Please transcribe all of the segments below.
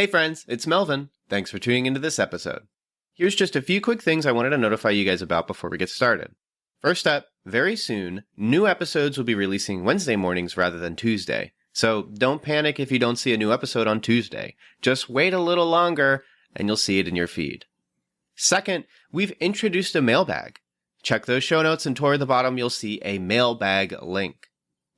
Hey friends, it's Melvin. Thanks for tuning into this episode. Here's just a few quick things I wanted to notify you guys about before we get started. First up, very soon, new episodes will be releasing Wednesday mornings rather than Tuesday. So don't panic if you don't see a new episode on Tuesday. Just wait a little longer and you'll see it in your feed. Second, we've introduced a mailbag. Check those show notes and toward the bottom you'll see a mailbag link.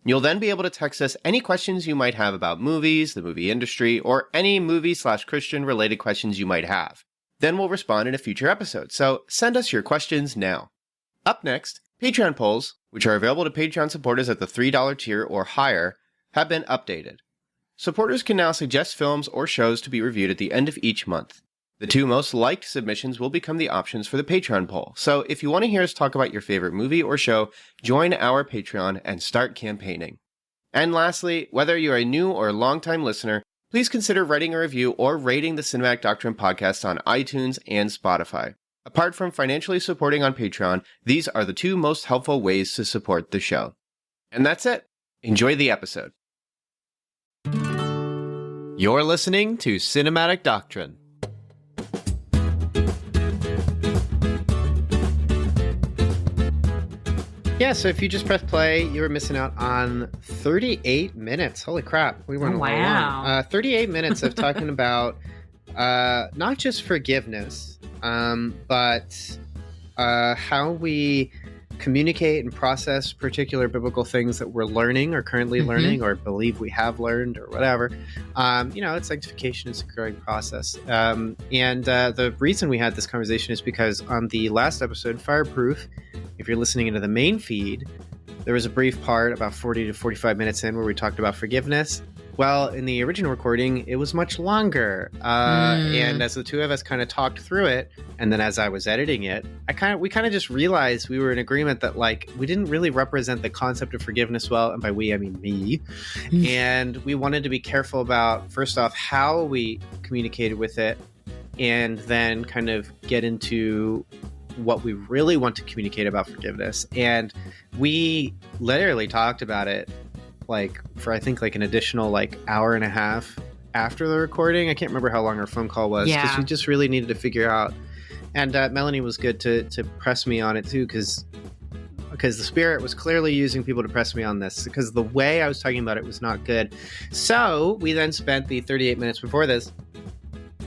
You'll then be able to text us any questions you might have about movies, the movie industry, or any movie/Christian related questions you might have. Then we'll respond in a future episode, so send us your questions now. Up next, Patreon polls, which are available to Patreon supporters at the $3 tier or higher, have been updated. Supporters can now suggest films or shows to be reviewed at the end of each month. The two most liked submissions will become the options for the Patreon poll, so if you want to hear us talk about your favorite movie or show, join our Patreon and start campaigning. And lastly, whether you're a new or longtime listener, please consider writing a review or rating the Cinematic Doctrine podcast on iTunes and Spotify. Apart from financially supporting on Patreon, these are the two most helpful ways to support the show. And that's it. Enjoy the episode. You're listening to Cinematic Doctrine. Yeah, so if you just press play, you were missing out on 38 minutes. Holy crap, we went long. 38 minutes of talking about not just forgiveness, but how we communicate and process particular biblical things that we're learning or currently learning or believe we have learned or whatever. It's sanctification is a growing process. And the reason we had this conversation is because on the last episode, Fireproof, if you're listening into the main feed, there was a brief part about 40 to 45 minutes in where we talked about forgiveness. Well, in the original recording, it was much longer. And as the two of us kind of talked through it, and then as I was editing it, we kind of just realized we were in agreement that we didn't really represent the concept of forgiveness well. And by we, I mean me. And we wanted to be careful about, first off, how we communicated with it, and then kind of get into what we really want to communicate about forgiveness. And we literally talked about it for I think an additional hour and a half after the recording. I can't remember how long our phone call was because we just really needed to figure out. And Melanie was good to press me on it too, because the Spirit was clearly using people to press me on this, because the way I was talking about it was not good. So we then spent the 38 minutes before this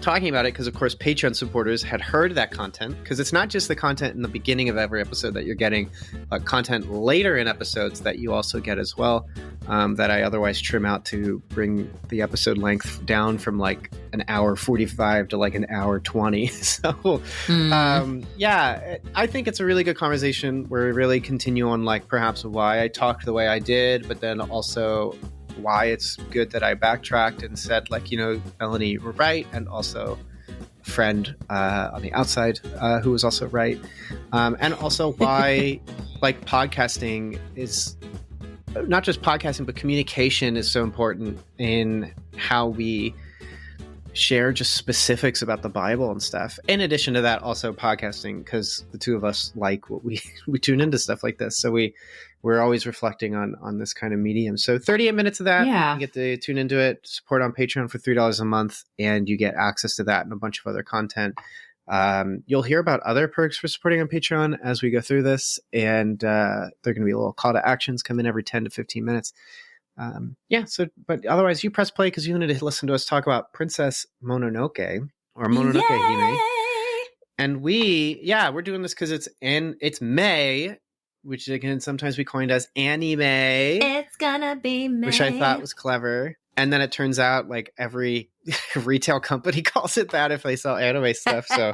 talking about it, because of course Patreon supporters had heard that content, because it's not just the content in the beginning of every episode that you're getting, but content later in episodes that you also get as well, that I otherwise trim out to bring the episode length down from an hour 45 to an hour 20. So I think it's a really good conversation where we really continue on perhaps why I talked the way I did, but then also why it's good that I backtracked and said, Melanie, you were right, and also a friend on the outside who was also right, and also why podcasting is not just podcasting, but communication is so important in how we share just specifics about the Bible and stuff. In addition to that, also podcasting, because the two of us what we tune into stuff like this, so we're always reflecting on this kind of medium. So 38 minutes of that, you get to tune into it, support on Patreon for $3 a month, and you get access to that and a bunch of other content. You'll hear about other perks for supporting on Patreon as we go through this, and they're going to be a little call to actions come in every 10 to 15 minutes. But otherwise you press play because you wanted to listen to us talk about Princess Mononoke, or Mononoke Hime. And we're doing this because it's May, which again sometimes we coined as anime. It's gonna be May. Which I thought was clever. And then it turns out like every retail company calls it that if they sell anime stuff. So,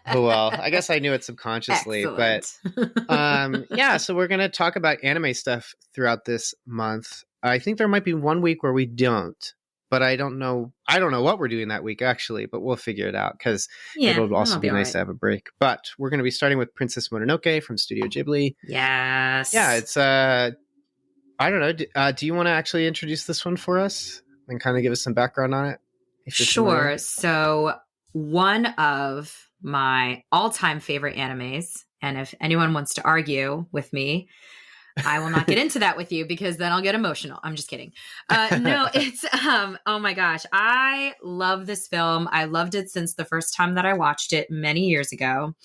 oh well, I guess I knew it subconsciously. Excellent. But yeah, so we're going to talk about anime stuff throughout this month. I think there might be one week where we don't, but I don't know what we're doing that week actually, but we'll figure it out because it'll also be nice to have a break. But we're going to be starting with Princess Mononoke from Studio Ghibli. Yes. Yeah, it's I don't know. Do you want to actually introduce this one for us and kind of give us some background on it? Sure. So one of my all-time favorite animes, and if anyone wants to argue with me, I will not get into that with you because then I'll get emotional. I'm just kidding. No, it's, oh my gosh. I love this film. I loved it since the first time that I watched it many years ago.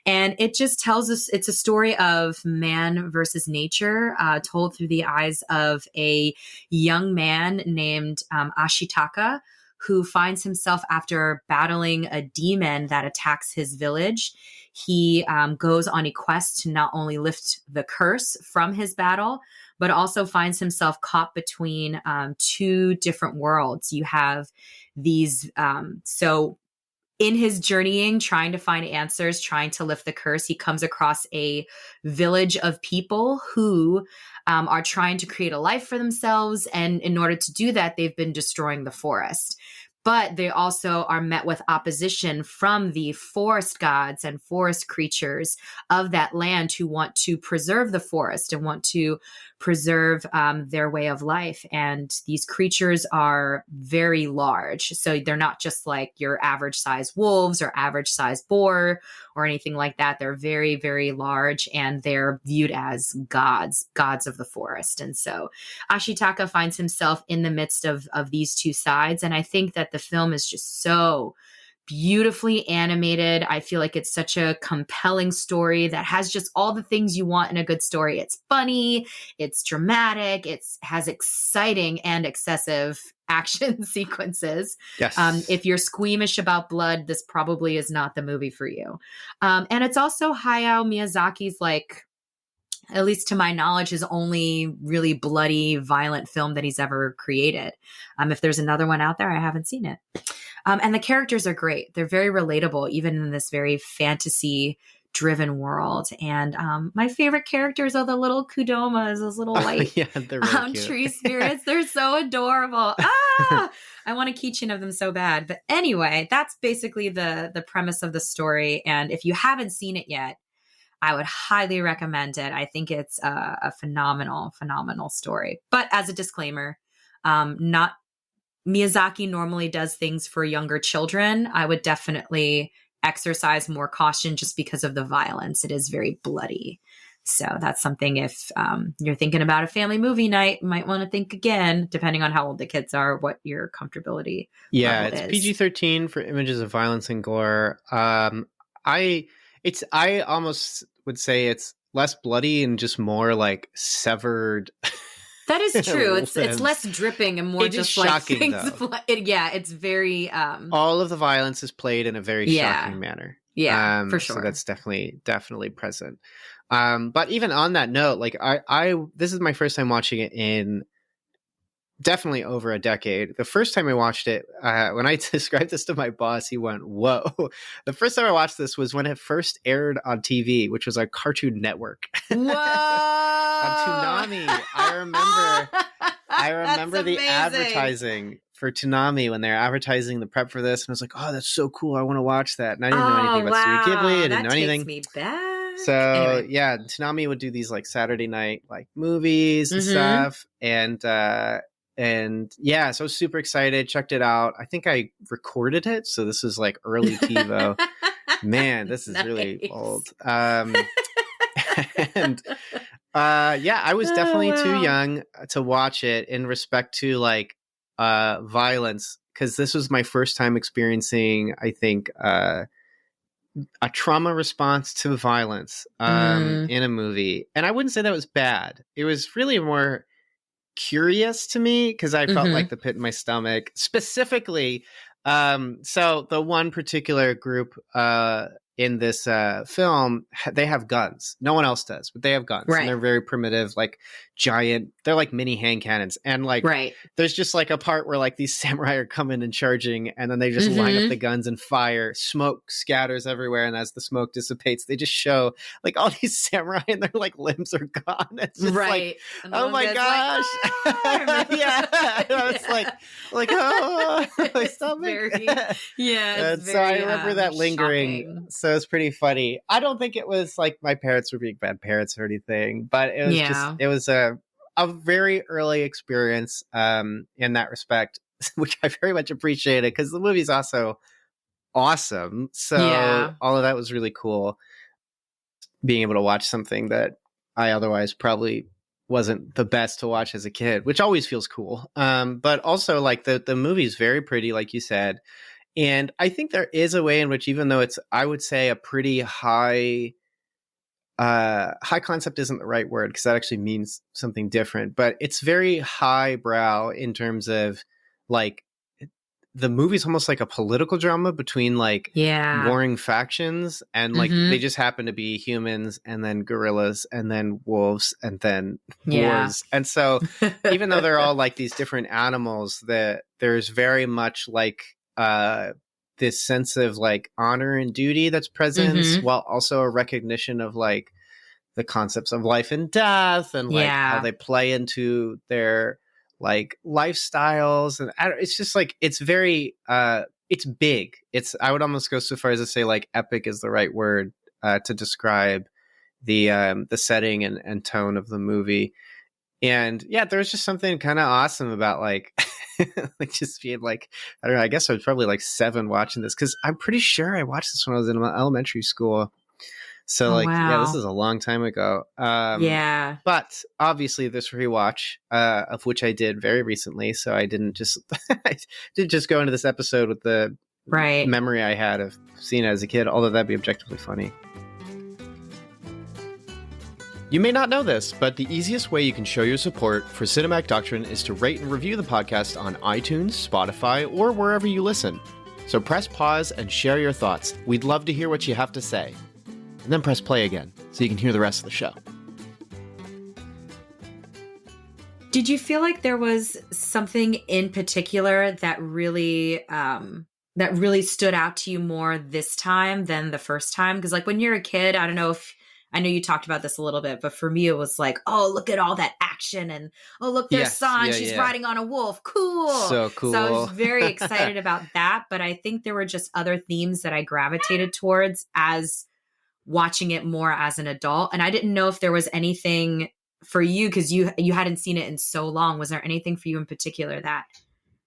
And it just tells us, it's a story of man versus nature, told through the eyes of a young man named Ashitaka, who finds himself after battling a demon that attacks his village. He goes on a quest to not only lift the curse from his battle, but also finds himself caught between two different worlds. You have these, so in his journeying, trying to find answers, trying to lift the curse, he comes across a village of people who are trying to create a life for themselves. And in order to do that, they've been destroying the forest. But they also are met with opposition from the forest gods and forest creatures of that land who want to preserve the forest and want to preserve their way of life. And these creatures are very large. So they're not just like your average size wolves or average size boar or anything like that. They're very, very large, and they're viewed as gods of the forest. And so Ashitaka finds himself in the midst of these two sides. And I think that the film is just so beautifully animated. I feel like it's such a compelling story that has just all the things you want in a good story. It's funny, it's dramatic, it has exciting and excessive action sequences. Yes. If you're squeamish about blood, this probably is not the movie for you. And it's also Hayao Miyazaki's, like, at least to my knowledge, his only really bloody, violent film that he's ever created. If there's another one out there, I haven't seen it. And the characters are great. They're very relatable, even in this very fantasy-driven world. And my favorite characters are the little kudomas, those little white they're really cute. Tree spirits. They're so adorable. I want a keychain of them so bad. But anyway, that's basically the premise of the story. And if you haven't seen it yet, I would highly recommend it. I think it's a phenomenal, phenomenal story. But as a disclaimer, Miyazaki normally does things for younger children. I would definitely exercise more caution just because of the violence. It is very bloody. So that's something, if you're thinking about a family movie night, you might want to think again, depending on how old the kids are, what your comfortability level it's is. PG-13 for images of violence and gore. I almost would say it's less bloody and just more like severed. That is true. It's less dripping and more just like shocking, things. It's very. All of the violence is played in a very shocking manner. Yeah, for sure. So that's definitely present. But even on that note, like I this is my first time watching it in definitely over a decade. The first time I watched it, when I described this to my boss, he went, "Whoa!" The first time I watched this was when it first aired on TV, which was on Cartoon Network. Whoa! On Toonami. I remember the amazing. Advertising for Toonami when they're advertising the prep for this, and I was like, "Oh, that's so cool! I want to watch that." And I didn't know anything about Studio Ghibli. I didn't know anything. That takes me back. So anyway. Yeah, Toonami would do these like Saturday night like movies and stuff, and yeah, so I was super excited, checked it out. I think I recorded it, so this is like early TiVo. Man, this is really old. And I was definitely too young to watch it in respect to like violence, because this was my first time experiencing, I think, a trauma response to violence in a movie. And I wouldn't say that was bad. It was really more curious to me because I felt like the pit in my stomach. Specifically, so the one particular group in this film, they have guns. No one else does, but they have guns. Right. And they're very primitive, like giant. They're like mini hand cannons. And like, there's just like a part where like these samurai are coming and charging, and then they just line up the guns and fire. Smoke scatters everywhere, and as the smoke dissipates, they just show like all these samurai, and their like limbs are gone. It's just like, oh my gosh, like, yeah. I was like, oh, my stomach. And so I remember that lingering. Shocking. So it's pretty funny. I don't think it was like my parents were being bad parents or anything, but it was just, it was a very early experience in that respect, which I very much appreciated because the movie's also awesome. So all of that was really cool. Being able to watch something that I otherwise probably wasn't the best to watch as a kid, which always feels cool. But also like the movie's very pretty, like you said. And I think there is a way in which, even though it's, I would say, a pretty high concept isn't the right word because that actually means something different, but it's very highbrow in terms of like the movie's almost like a political drama between like warring factions, and like they just happen to be humans and then gorillas and then wolves and then boars. And so even though they're all like these different animals, that there's very much like this sense of like honor and duty that's present, while also a recognition of like the concepts of life and death and like how they play into their like lifestyles. And it's just like, it's very, it's big. I would almost go so far as to say like epic is the right word to describe the setting and tone of the movie. And yeah, there was just something kind of awesome about like, like just being like, I don't know, I guess I was probably like 7 watching this, because I'm pretty sure I watched this when I was in elementary school. So yeah, this is a long time ago. But obviously this rewatch, of which I did very recently, so I didn't just I didn't just go into this episode with the memory I had of seeing it as a kid, although that'd be objectively funny. You may not know this, but the easiest way you can show your support for Cinematic Doctrine is to rate and review the podcast on iTunes, Spotify, or wherever you listen. So press pause and share your thoughts. We'd love to hear what you have to say. And then press play again so you can hear the rest of the show. Did you feel like there was something in particular that really stood out to you more this time than the first time? Because like when you're a kid, I know you talked about this a little bit, but for me, it was like, oh, look at all that action. And, oh, look, there's San. She's riding on a wolf. Cool. So cool. So I was very excited about that. But I think there were just other themes that I gravitated towards as watching it more as an adult. And I didn't know if there was anything for you, because you hadn't seen it in so long. Was there anything for you in particular that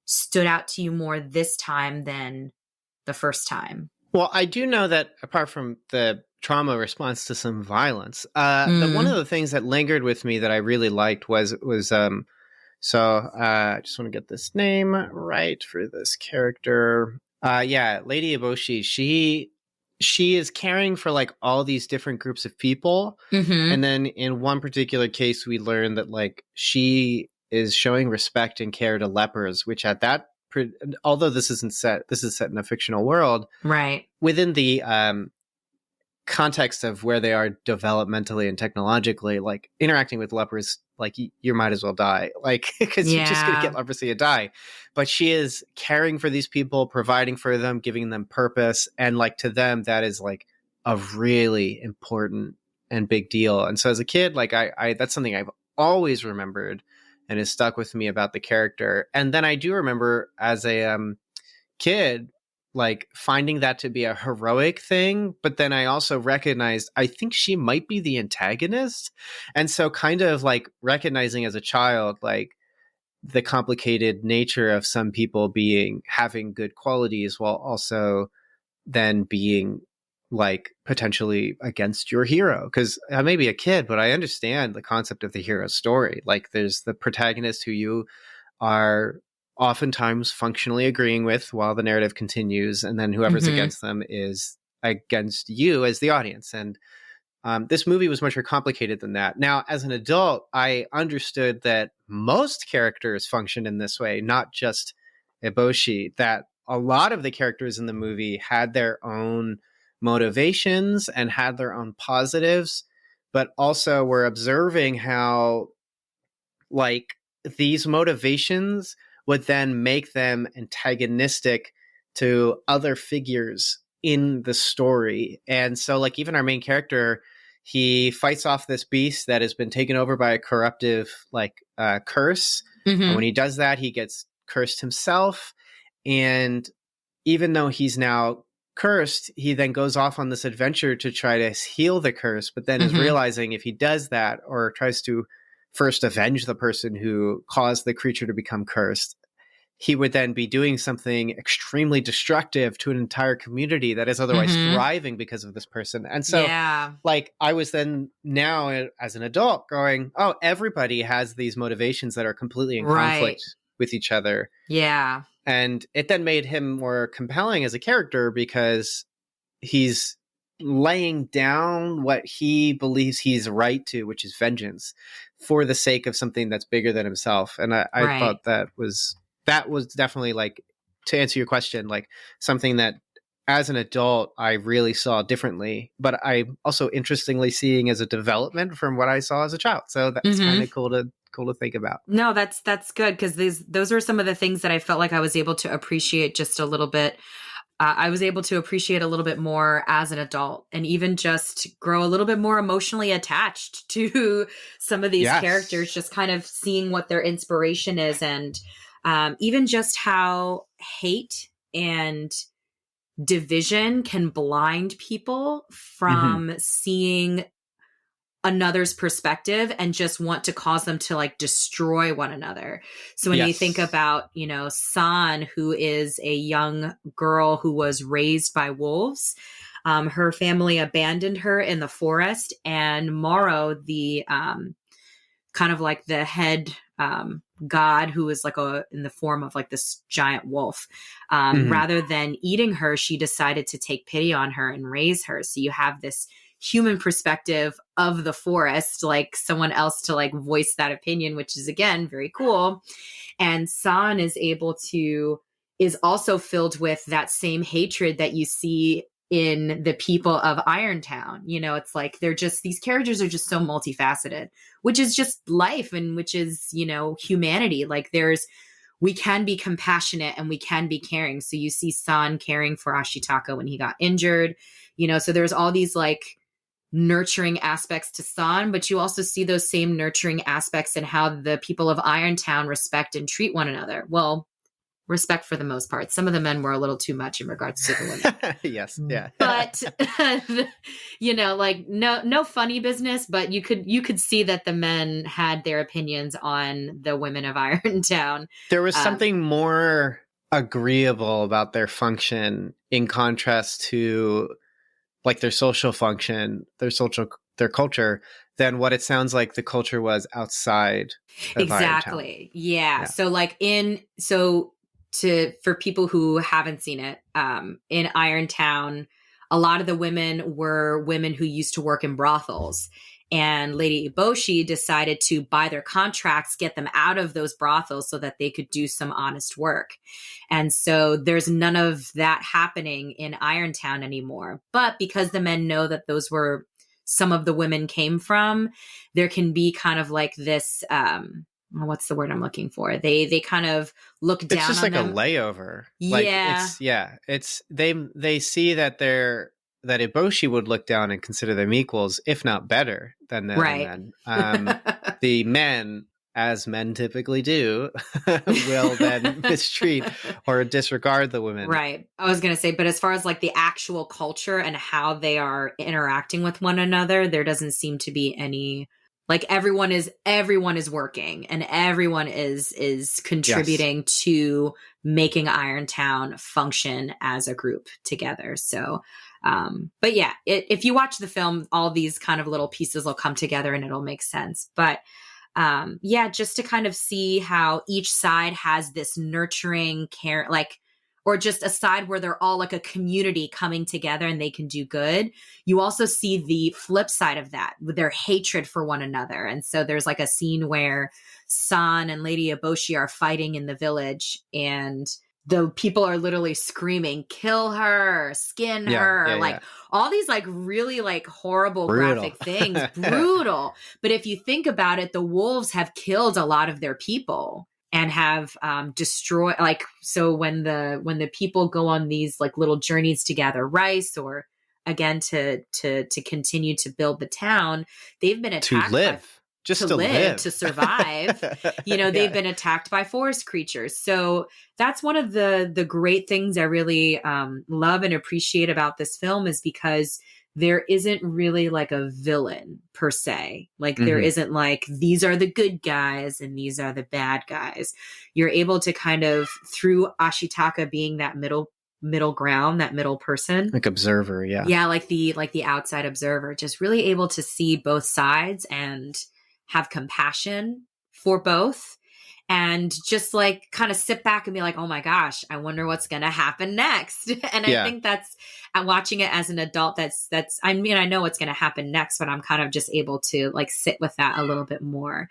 stood out to you more this time than the first time? Well, I do know that apart from the trauma response to some violence, one of the things that lingered with me that I really liked was I just want to get this name right for this character. Lady Eboshi, she is caring for like all these different groups of people. And then in one particular case, we learned that like she is showing respect and care to lepers, which although this is set in a fictional world, right? Within the context of where they are developmentally and technologically, like interacting with lepers, like you might as well die, like because you're just gonna get leprosy and die. But she is caring for these people, providing for them, giving them purpose, and like to them that is like a really important and big deal. And so as a kid, like I that's something I've always remembered and has stuck with me about the character. And then I do remember as a kid like finding that to be a heroic thing, but then I also recognized I think she might be the antagonist. And so kind of like recognizing as a child like the complicated nature of some people having good qualities while also then being like potentially against your hero. Because I may be a kid, but I understand the concept of the hero story. Like there's the protagonist who you are oftentimes functionally agreeing with while the narrative continues, and then whoever's against them is against you as the audience. And this movie was much more complicated than that. Now, as an adult, I understood that most characters function in this way, not just Eboshi, that a lot of the characters in the movie had their own motivations and had their own positives, but also were observing how like these motivations would then make them antagonistic to other figures in the story. And so like even our main character, he fights off this beast that has been taken over by a corruptive like curse. And when he does that, he gets cursed himself. And even though he's now cursed, he then goes off on this adventure to try to heal the curse, but then is realizing if he does that or tries to first avenge the person who caused the creature to become cursed, he would then be doing something extremely destructive to an entire community that is otherwise thriving because of this person. And so like I was then now as an adult going, oh, everybody has these motivations that are completely in conflict with each other. Yeah. And it then made him more compelling as a character because he's laying down what he believes he's right to, which is vengeance, for the sake of something that's bigger than himself. And I thought that was definitely, like, to answer your question, like something that as an adult I really saw differently, but I also interestingly seeing as a development from what I saw as a child. So that's kind of cool to think about. No, that's good, because those are some of the things that I felt like I was able to appreciate just a little bit. I was able to appreciate a little bit more as an adult, and even just grow a little bit more emotionally attached to some of these characters, just kind of seeing what their inspiration is, and even just how hate and division can blind people from seeing another's perspective and just want to cause them to like destroy one another. So when you think about, you know, San, who is a young girl who was raised by wolves, her family abandoned her in the forest, and Moro, the kind of like the head god, who is like in the form of like this giant wolf, rather than eating her, she decided to take pity on her and raise her. So you have this human perspective of the forest, like someone else to like voice that opinion, which is again very cool. And San is also filled with that same hatred that you see in the people of Irontown. You know, it's like these characters are just so multifaceted, which is just life, and which is, you know, humanity. Like we can be compassionate and we can be caring. So you see San caring for Ashitaka when he got injured, you know, so there's all these like nurturing aspects to San, but you also see those same nurturing aspects in how the people of Irontown respect and treat one another. Well, respect for the most part. Some of the men were a little too much in regards to the women. Yes. Yeah. But you know, like no funny business, but you could see that the men had their opinions on the women of Irontown. There was something more agreeable about their function in contrast to like their social function, their culture, than what it sounds like the culture was outside of exactly. Irontown. Yeah. So for people who haven't seen it, in Irontown, a lot of the women were women who used to work in brothels. And Lady Eboshi decided to, by their contracts, get them out of those brothels so that they could do some honest work. And so there's none of that happening in Irontown anymore. But because the men know that those were some of the women came from, there can be kind of like this, what's the word I'm looking for? They kind of look down on them. It's just like a layover. Yeah. They see that that Eboshi would look down and consider them equals, if not better than the other men. The men, as men typically do, will then mistreat or disregard the women. Right. I was going to say, but as far as like the actual culture and how they are interacting with one another, there doesn't seem to be any, like everyone is working and everyone is contributing to making Irontown function as a group together. So, but yeah, if you watch the film, all these kind of little pieces will come together and it'll make sense. But yeah, just to kind of see how each side has this nurturing care, like, or just a side where they're all like a community coming together and they can do good. You also see the flip side of that with their hatred for one another. And so there's like a scene where San and Lady Eboshi are fighting in the village, and the people are literally screaming, kill her, skin her, all these like really like horrible graphic things, brutal. But if you think about it, the wolves have killed a lot of their people and have destroyed, like, so when the people go on these like little journeys to gather rice, or again to continue to build the town, they've been attacked to live, to survive. You know, they've been attacked by forest creatures. So that's one of the great things I really love and appreciate about this film, is because there isn't really like a villain per se. Like there isn't like, these are the good guys and these are the bad guys. You're able to kind of, through Ashitaka being that middle ground, that middle person, like observer. Yeah. Like the outside observer, just really able to see both sides and have compassion for both. And just like kind of sit back and be like, oh my gosh, I wonder what's going to happen next. And I think that's, watching it as an adult, that's, I mean, I know what's going to happen next, but I'm kind of just able to like sit with that a little bit more.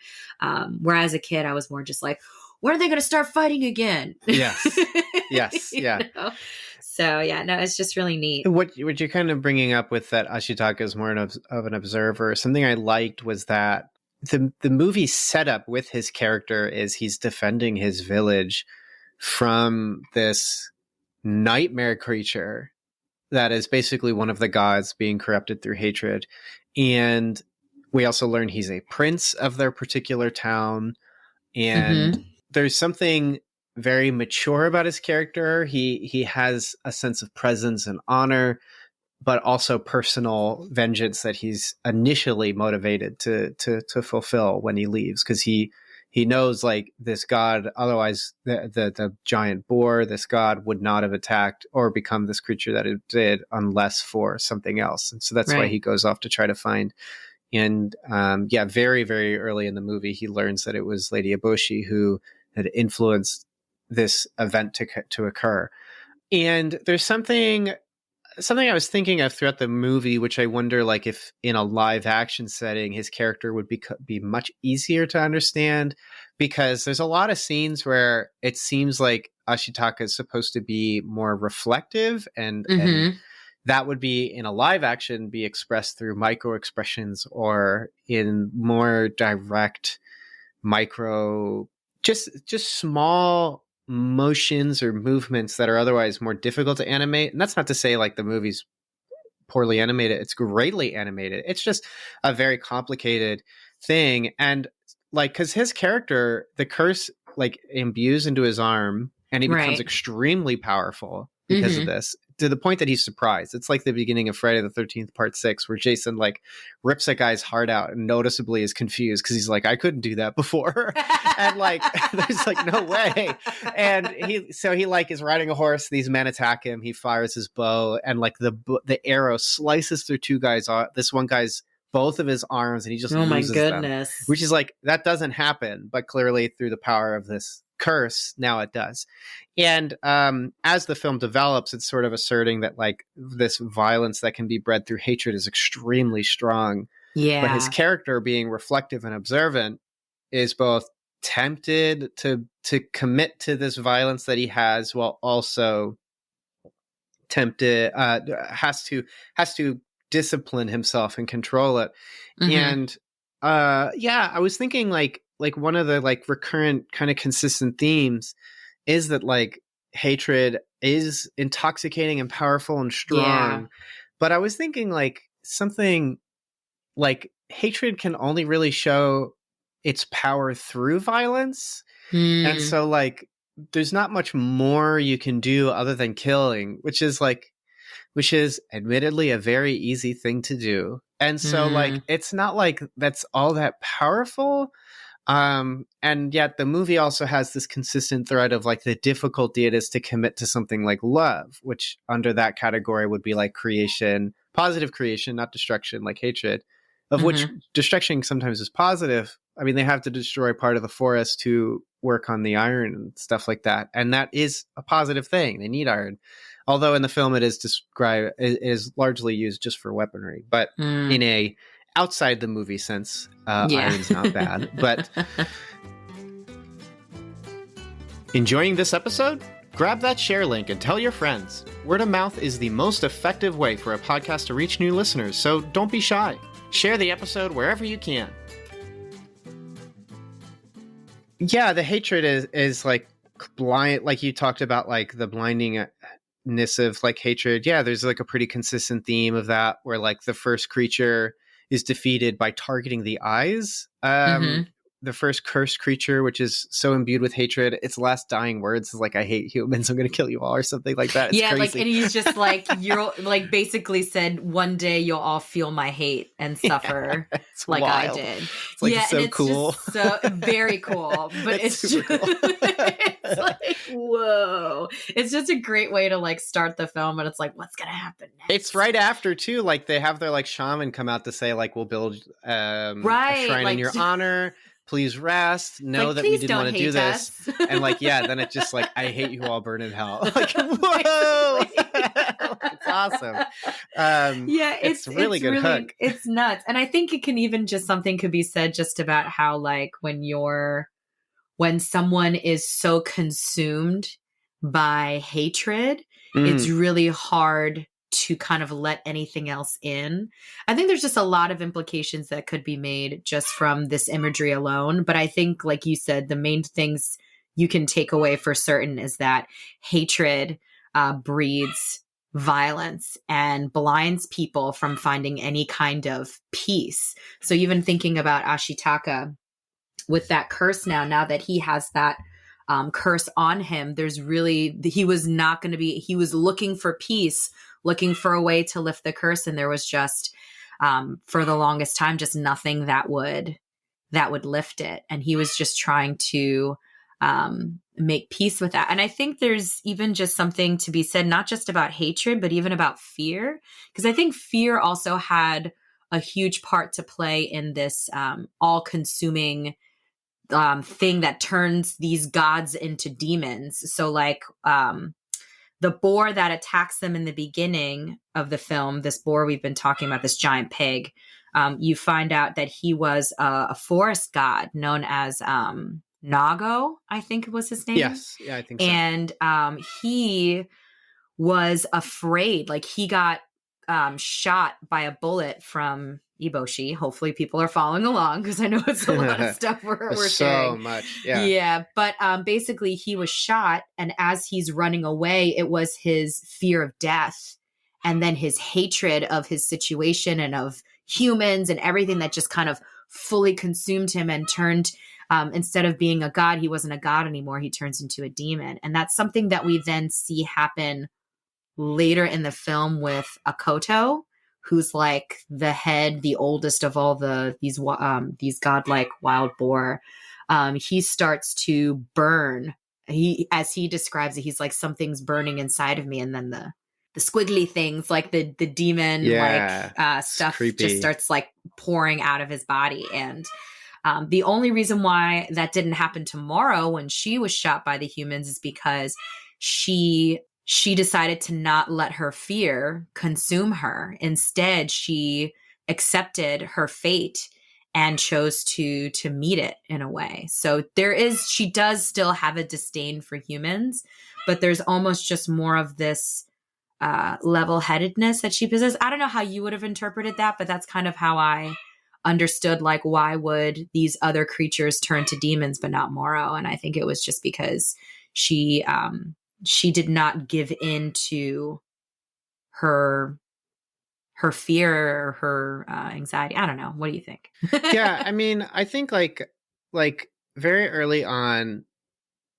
Whereas a kid, I was more just like, when are they going to start fighting again? Yes. Yes. Yeah. Know? So yeah, no, it's just really neat. What you're kind of bringing up with that Ashitaka is more of an observer. Something I liked was that the movie setup with his character is he's defending his village from this nightmare creature that is basically one of the gods being corrupted through hatred. And we also learn he's a prince of their particular town. And there's something very mature about his character. He has a sense of presence and honor, but also personal vengeance that he's initially motivated to fulfill when he leaves, because he knows like this god, otherwise the giant boar, this god would not have attacked or become this creature that it did unless for something else. And so that's why he goes off to try to find. And very, very early in the movie, he learns that it was Lady Eboshi who had influenced this event to occur. And there's something I was thinking of throughout the movie, which I wonder, like, if in a live action setting, his character would be much easier to understand, because there's a lot of scenes where it seems like Ashitaka is supposed to be more reflective, and that would be in a live action be expressed through micro expressions or in more direct micro, just small motions or movements that are otherwise more difficult to animate. And that's not to say like the movie's poorly animated. It's greatly animated. It's just a very complicated thing. And like, because his character, the curse like imbues into his arm and he becomes extremely powerful because of this, to the point that he's surprised. It's like the beginning of Friday the 13th part 6, where Jason like rips a guy's heart out and noticeably is confused because he's like, I couldn't do that before. And like, there's like no way. And he like is riding a horse. These men attack him. He fires his bow and like the arrow slices through two guys. This one guy's both of his arms, and he just loses them, which is like, that doesn't happen. But clearly through the power of this curse, now it does. And as the film develops, it's sort of asserting that like this violence that can be bred through hatred is extremely strong. Yeah. But his character, being reflective and observant, is both tempted to commit to this violence that he has, while also tempted has to discipline himself and control it. And I was thinking like one of the like recurrent kind of consistent themes is that like hatred is intoxicating and powerful and strong. But I was thinking like something like hatred can only really show its power through violence. And so like there's not much more you can do other than killing, which is admittedly a very easy thing to do. And so like it's not like that's all that powerful. And yet the movie also has this consistent thread of like the difficulty it is to commit to something like love, which under that category would be like creation, positive creation, not destruction, like hatred, of which destruction sometimes is positive. I mean, they have to destroy part of the forest to work on the iron and stuff like that. And that is a positive thing. They need iron. Although in the film it is largely used just for weaponry, but in a outside the movie sense, iron's not bad. But enjoying this episode? Grab that share link and tell your friends. Word of mouth is the most effective way for a podcast to reach new listeners, so don't be shy. Share the episode wherever you can. Yeah, the hatred is like blind, like you talked about, like the blindingness of like hatred. Yeah, there's like a pretty consistent theme of that, where like the first creature is defeated by targeting the eyes, the first cursed creature, which is so imbued with hatred. Its last dying words is like, "I hate humans. I'm going to kill you all," or something like that. It's crazy. Like, and he's just like, you're like, basically said, one day you'll all feel my hate and suffer like wild. I did. It's like so and it's cool. just so very cool, but it's just, cool. It's like, whoa. It's just a great way to like start the film, and it's like, what's going to happen next? It's right after too, like they have their like shaman come out to say like, we'll build a shrine like, in your honor. Please rest. Know that we didn't want to do this. And like, yeah, then it's just like, I hate you all, burn in hell. Like, whoa. It's awesome. It's really good hook. It's nuts. And I think it can even just, something could be said just about how like when someone is so consumed by hatred, it's really hard to kind of let anything else in. I think there's just a lot of implications that could be made just from this imagery alone. But I think, like you said, the main things you can take away for certain is that hatred breeds violence and blinds people from finding any kind of peace. So even thinking about Ashitaka with that curse now that he has that curse on him, he was looking for peace, looking for a way to lift the curse. And there was just, for the longest time, just nothing that would lift it. And he was just trying to make peace with that. And I think there's even just something to be said, not just about hatred, but even about fear. Because I think fear also had a huge part to play in this all-consuming thing that turns these gods into demons. So like the boar that attacks them in the beginning of the film, this boar we've been talking about, this giant pig, you find out that he was a forest god known as Nago, I think was his name. Yes, yeah, I think so. And he was afraid, like he got shot by a bullet from Eboshi. Hopefully people are following along because I know it's a lot of stuff we're sharing. So much, yeah. Yeah, but basically he was shot, and as he's running away, it was his fear of death and then his hatred of his situation and of humans and everything that just kind of fully consumed him and turned, instead of being a god, he wasn't a god anymore. He turns into a demon. And that's something that we then see happen later in the film with Akoto, who's like the oldest of all these godlike wild boar. He starts to burn. As he describes it, he's like, something's burning inside of me, and then the squiggly things, like the demon stuff, just starts like pouring out of his body. And the only reason why that didn't happen to Moro when she was shot by the humans is because she decided to not let her fear consume her. Instead, she accepted her fate and chose to meet it in a way. So she does still have a disdain for humans, but there's almost just more of this level-headedness that she possesses. I don't know how you would have interpreted that, but that's kind of how I understood, like, why would these other creatures turn to demons but not Moro? And I think it was just because she did not give in to her fear or her anxiety. I don't know. What do you think? Yeah, I mean, I think like very early on,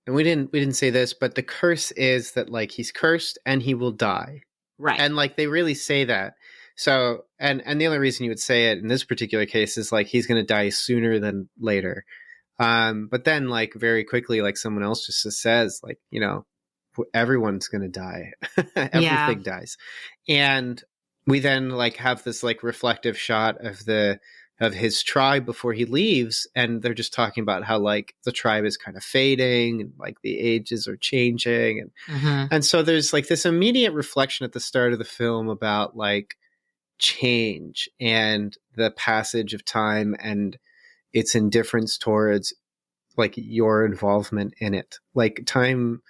and we didn't say this, but the curse is that like he's cursed and he will die. Right. And like they really say that. So and the only reason you would say it in this particular case is like he's going to die sooner than later. But then like very quickly, like someone else just says like, you know, everyone's going to die. Everything dies. And we then like have this like reflective shot of his tribe before he leaves, and they're just talking about how like the tribe is kind of fading and like the ages are changing, and so there's like this immediate reflection at the start of the film about like change and the passage of time and its indifference towards like your involvement in it. Like time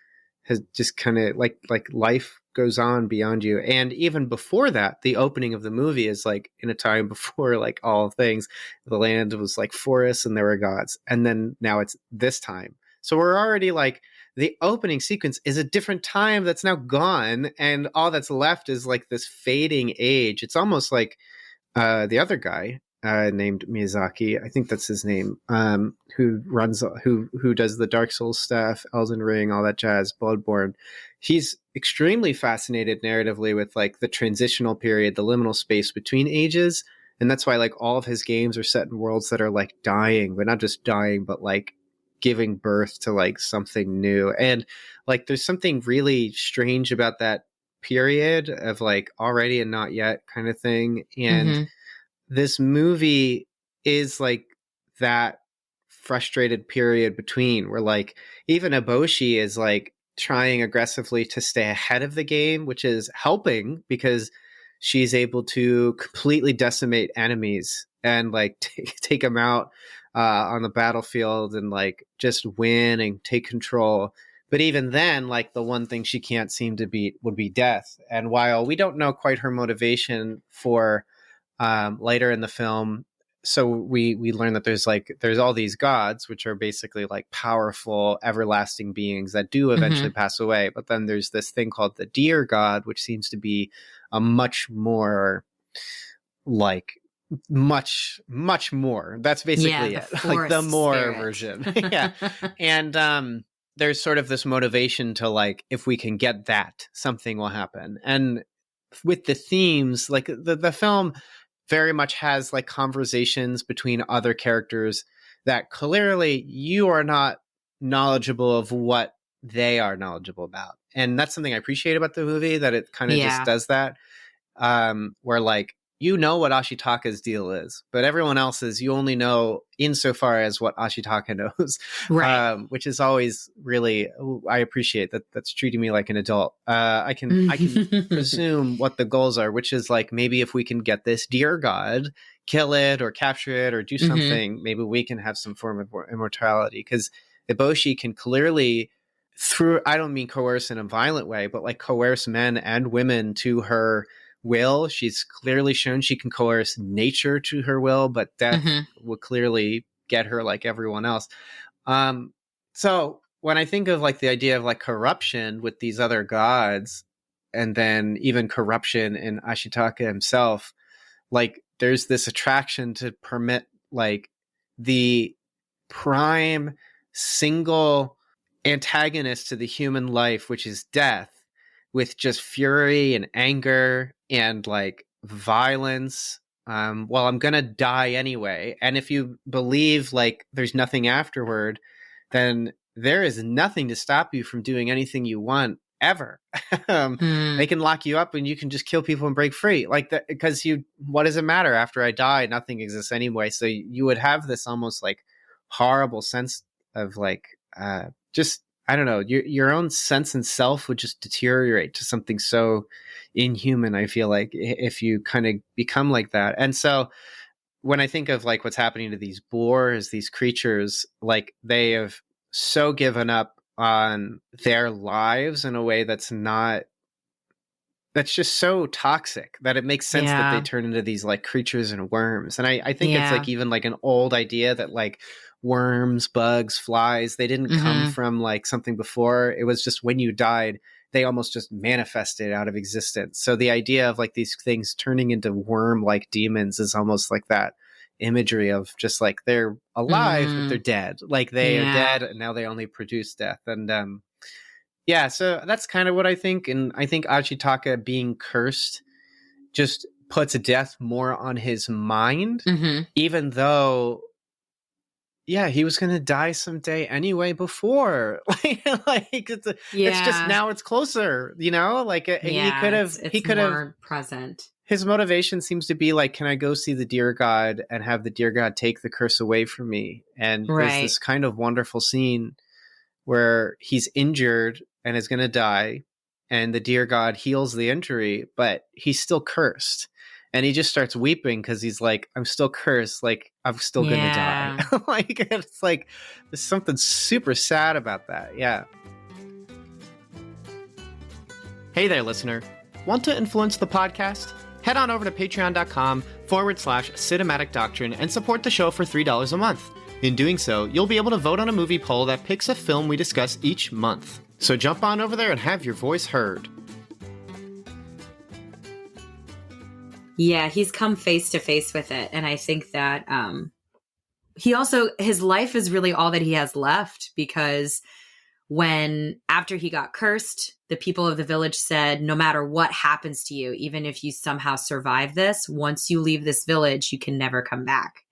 has just kind of like life goes on beyond you. And even before that, the opening of the movie is like in a time before like all things, the land was like forests and there were gods. And then now it's this time. So we're already like, the opening sequence is a different time that's now gone. And all that's left is like this fading age. It's almost like the other guy, named Miyazaki. I think that's his name. Who does the Dark Souls stuff, Elden Ring, all that jazz, Bloodborne. He's extremely fascinated narratively with like the transitional period, the liminal space between ages. And that's why like all of his games are set in worlds that are like dying, but not just dying, but like giving birth to like something new. And like there's something really strange about that period of like already and not yet kind of thing. And this movie is like that frustrated period between where like even Eboshi is like trying aggressively to stay ahead of the game, which is helping because she's able to completely decimate enemies and like take them out on the battlefield and like just win and take control. But even then, like the one thing she can't seem to beat would be death. And while we don't know quite her motivation for later in the film, so we learn that there's all these gods, which are basically like powerful, everlasting beings that do eventually pass away. But then there's this thing called the deer god, which seems to be a much more like much more. That's basically it. Like the more spirit version. Yeah. And there's sort of this motivation to like, if we can get that, something will happen. And with the themes, like the film very much has like conversations between other characters that clearly you are not knowledgeable of what they are knowledgeable about. And that's something I appreciate about the movie, that it kind of just does that. Where like, you know what Ashitaka's deal is, but everyone else's you only know insofar as what Ashitaka knows, right? Which is always really, I appreciate that. That's treating me like an adult. I can presume what the goals are, which is like, maybe if we can get this deer god, kill it or capture it or do something, maybe we can have some form of immortality. Because Eboshi can clearly, through, I don't mean coerce in a violent way, but like coerce men and women to her will. She's clearly shown she can coerce nature to her will, but death will clearly get her like everyone else. So when I think of like the idea of like corruption with these other gods, and then even corruption in Ashitaka himself, like there's this attraction to permit like the prime single antagonist to the human life, which is death, with just fury and anger and like violence. Well, I'm gonna die anyway. And if you believe like there's nothing afterward, then there is nothing to stop you from doing anything you want ever. They can lock you up and you can just kill people and break free like that, because what does it matter after I die? Nothing exists anyway. So you would have this almost like horrible sense of like just, I don't know, your own sense and self would just deteriorate to something so inhuman, I feel like, if you kind of become like that. And so when I think of like what's happening to these boars, these creatures, like they have so given up on their lives in a way that's just so toxic that it makes sense that they turn into these like creatures and worms. And I think it's like even like an old idea that like worms, bugs, flies, they didn't come from like something before. It was just when you died, they almost just manifested out of existence. So the idea of like these things turning into worm-like demons is almost like that imagery of just like they're alive, but they're dead. Like they are dead and now they only produce death. And so that's kind of what I think. And I think Ashitaka being cursed just puts death more on his mind, even though he was going to die someday anyway before. It's just now it's closer, you know? Like he could have present. His motivation seems to be like, can I go see the deer god and have the deer god take the curse away from me? And there's this kind of wonderful scene where he's injured and is going to die, and the deer god heals the injury, but he's still cursed. And he just starts weeping because he's like, I'm still cursed. Like, I'm still going to die. Like, it's like, there's something super sad about that. Yeah. Hey there, listener. Want to influence the podcast? Head on over to patreon.com/cinematic doctrine and support the show for $3 a month. In doing so, you'll be able to vote on a movie poll that picks a film we discuss each month. So jump on over there and have your voice heard. Yeah, he's come face to face with it. And I think that his life is really all that he has left, because after he got cursed, the people of the village said, no matter what happens to you, even if you somehow survive this, once you leave this village, you can never come back.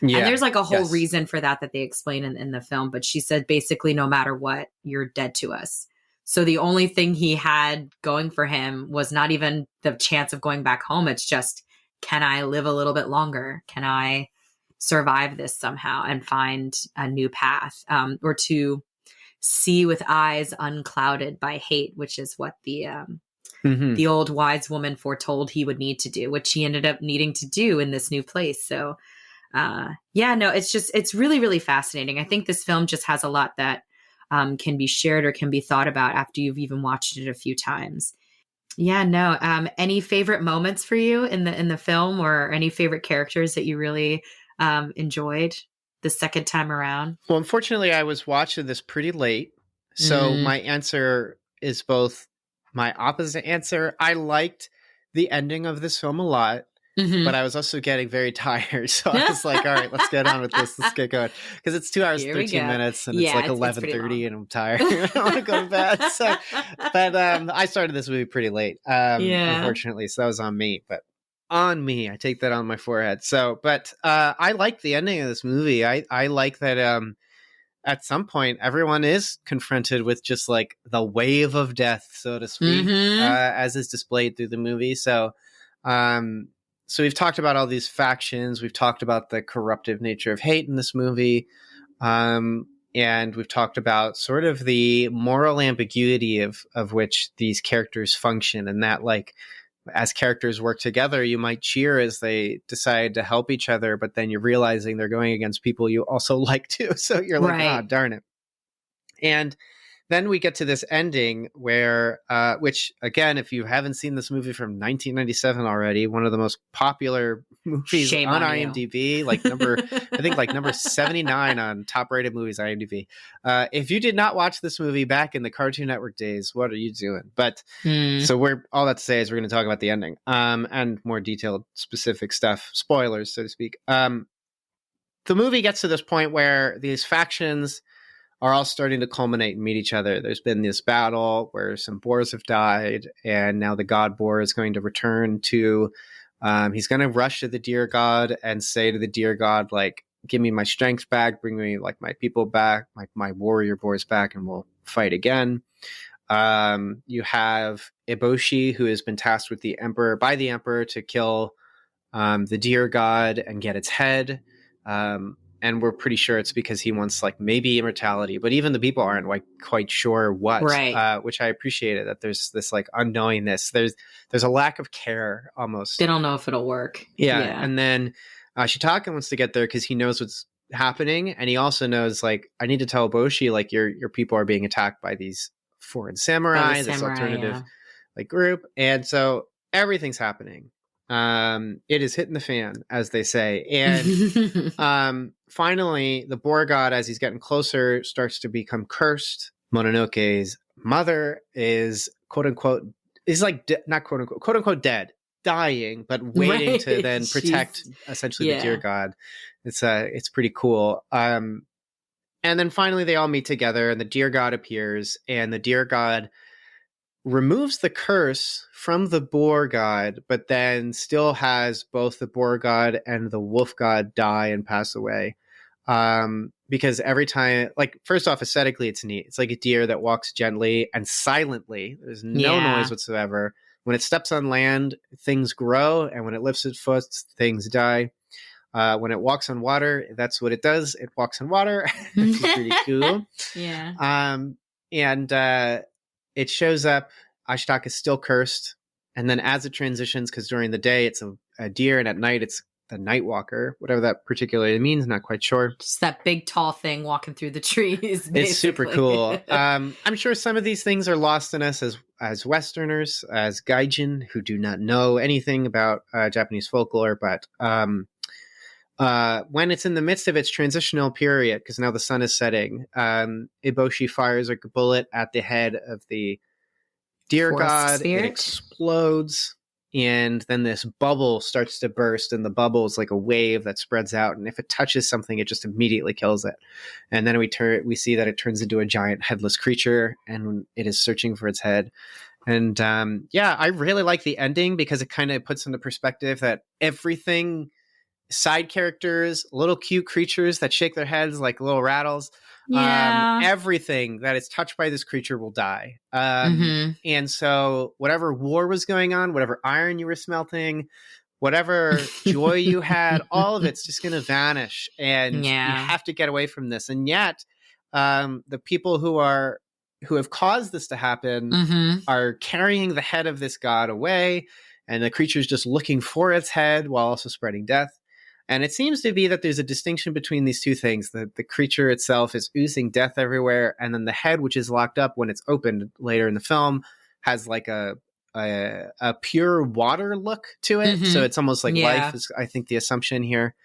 Yeah. And there's like a whole reason for that they explain in the film. But she said, basically, no matter what, you're dead to us. So the only thing he had going for him was not even the chance of going back home. It's just, can I live a little bit longer? Can I survive this somehow and find a new path? Or to see with eyes unclouded by hate, which is what the old wise woman foretold he would need to do, which he ended up needing to do in this new place. So it's really, really fascinating. I think this film just has a lot that can be shared or can be thought about after you've even watched it a few times. Any favorite moments for you in the film, or any favorite characters that you really enjoyed the second time around? Well, unfortunately, I was watching this pretty late, so my answer is both my opposite answer. I liked the ending of this film a lot, but I was also getting very tired. So I was like, all right, let's get on with this. Let's get going. Because it's 2 hours, 13 minutes, and it's like 11:30, and I'm tired. I want to go to bed. So, but I started this movie pretty late, unfortunately. So that was on me. But on me, I take that on my forehead. So, but I like the ending of this movie. I like that at some point, everyone is confronted with just like the wave of death, so to speak, as is displayed through the movie. So, so we've talked about all these factions. We've talked about the corruptive nature of hate in this movie. And we've talked about sort of the moral ambiguity of which these characters function, and that, like, as characters work together, you might cheer as they decide to help each other, but then you're realizing they're going against people you also like too. So you're like, ah, darn it. And then we get to this ending where, which again, if you haven't seen this movie from 1997 already, one of the most popular movies on IMDb, like number 79 on top rated movies IMDb. If you did not watch this movie back in the Cartoon Network days, what are you doing? But so all that to say is we're going to talk about the ending, and more detailed specific stuff, spoilers, so to speak. The movie gets to this point where these factions are all starting to culminate and meet each other. There's been this battle where some boars have died, and now the god boar is going to return to, he's going to rush to the deer god and say to the deer god, like, give me my strength back, bring me like my people back, my warrior boars back, and we'll fight again. You have Eboshi, who has been tasked with by the emperor to kill the deer god and get its head. And we're pretty sure it's because he wants, like, maybe immortality, but even the people aren't like quite sure what, which I appreciated, that there's this like unknowingness. There's a lack of care almost. They don't know if it'll work. Yeah. And then Shitaka wants to get there because he knows what's happening. And he also knows, like, I need to tell Boshi, like, your people are being attacked by these foreign samurai, this alternative like group. And so everything's happening. It is hitting the fan, as they say. And finally, the boar god, as he's getting closer, starts to become cursed. Mononoke's mother is, quote unquote, not quote unquote, quote unquote dead, dying, but waiting to then protect essentially the deer god. It's pretty cool. And then finally they all meet together, and the deer god appears, and the deer god removes the curse from the boar god, but then still has both the boar god and the wolf god die and pass away. Because every time, like, first off, aesthetically, it's neat. It's like a deer that walks gently and silently. There's no noise whatsoever. When it steps on land, things grow, and when it lifts its foot, things die. When it walks on water, that's what it does. It walks on water, which is pretty cool. And it shows up. Ashitaka is still cursed. And then as it transitions, because during the day it's a deer, and at night it's the night walker, whatever that particularly means, not quite sure. Just that big tall thing walking through the trees. Basically. It's super cool. I'm sure some of these things are lost in us as Westerners, as gaijin who do not know anything about Japanese folklore. But when it's in the midst of its transitional period, because now the sun is setting, Eboshi fires a bullet at the head of the deer god. Spirit. It explodes. and then this bubble starts to burst, and the bubble is like a wave that spreads out, and if it touches something, it just immediately kills it. And then we see that it turns into a giant headless creature, and it is searching for its head. And I really like the ending because it kind of puts into perspective that everything, side characters, little cute creatures that shake their heads like little rattles, everything that is touched by this creature will die. And so whatever war was going on, whatever iron you were smelting, whatever joy you had, all of it's just going to vanish, and you have to get away from this. And yet the people who have caused this to happen are carrying the head of this god away, and the creature's just looking for its head while also spreading death. And it seems to be that there's a distinction between these two things. The creature itself is oozing death everywhere, and then the head, which is locked up when it's opened later in the film, has like a pure water look to it. So it's almost like life is, I think, the assumption here.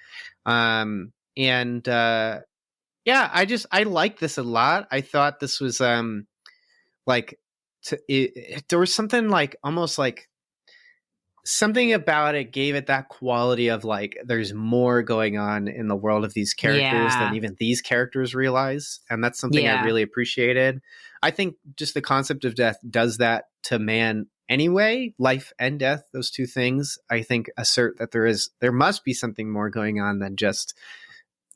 I like this a lot. I thought this was there was something like almost like something about it gave it that quality of like there's more going on in the world of these characters than even these characters realize, and that's something I really appreciated. I think just the concept of death does that to man anyway. Life and death, those two things, I think assert that there must be something more going on than just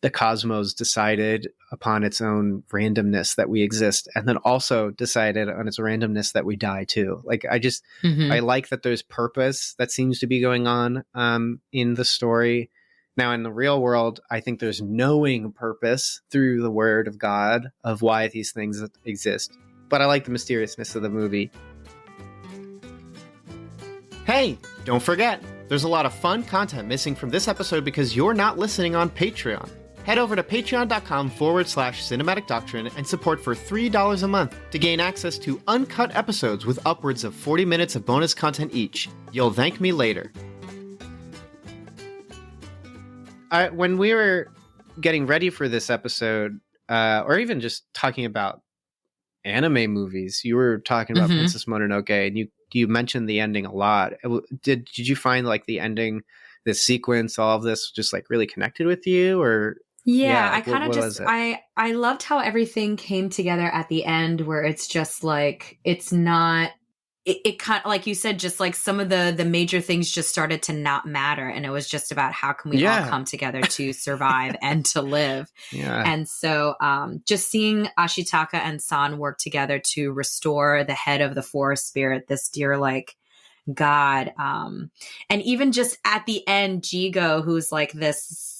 the cosmos decided upon its own randomness that we exist, and then also decided on its randomness that we die too. Like I like that there's purpose that seems to be going on in the story. Now in the real world, I think there's knowing purpose through the word of God of why these things exist. But I like the mysteriousness of the movie. Hey, don't forget, there's a lot of fun content missing from this episode because you're not listening on Patreon. Head over to patreon.com/cinematic doctrine and support for $3 a month to gain access to uncut episodes with upwards of 40 minutes of bonus content each. You'll thank me later. When we were getting ready for this episode, or even just talking about anime movies, you were talking about Princess Mononoke, and you mentioned the ending a lot. Did you find like the ending, this sequence, all of this just like really connected with you, or? I kind of just, I loved how everything came together at the end, where it's just like, it's not, it kind of, like you said, just like some of the major things just started to not matter. And it was just about how can we all come together to survive and to live. And so just seeing Ashitaka and San work together to restore the head of the forest spirit, this dear like god. And even just at the end, Jigo, who's like this,